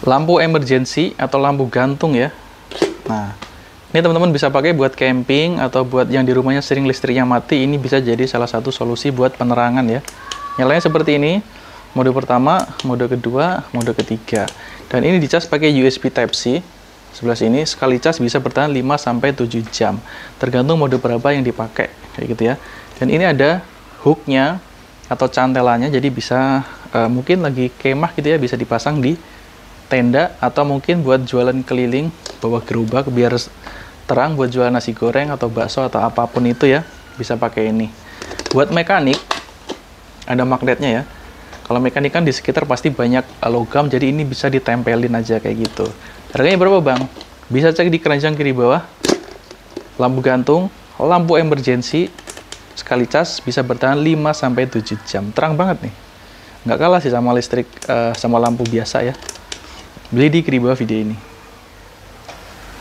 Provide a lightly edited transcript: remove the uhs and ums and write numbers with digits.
lampu emergency atau lampu gantung ya. Nah, ini teman-teman bisa pakai buat camping atau buat yang di rumahnya sering listriknya mati. Ini bisa jadi salah satu solusi buat penerangan ya. Nyalanya seperti ini, mode pertama, mode kedua, mode ketiga. Dan ini dicas pakai USB Type-C. Sebelah sini sekali cas bisa bertahan 5-7 jam. Tergantung mode berapa yang dipakai, kayak gitu ya. Dan ini ada hooknya atau cantelannya, jadi bisa mungkin lagi kemah gitu ya, bisa dipasang di tenda atau mungkin buat jualan keliling bawa gerobak biar terang buat jualan nasi goreng atau bakso atau apapun itu ya, bisa pakai ini. Buat mekanik ada magnetnya ya. Kalau mekanik kan di sekitar pasti banyak logam, jadi ini bisa ditempelin aja kayak gitu. Harganya berapa bang? Bisa cek di keranjang kiri bawah. Lampu gantung, lampu emergency, sekali cas bisa bertahan 5-7 jam. Terang banget nih. Nggak kalah sih sama listrik, sama lampu biasa ya. Beli di kiri bawah video ini.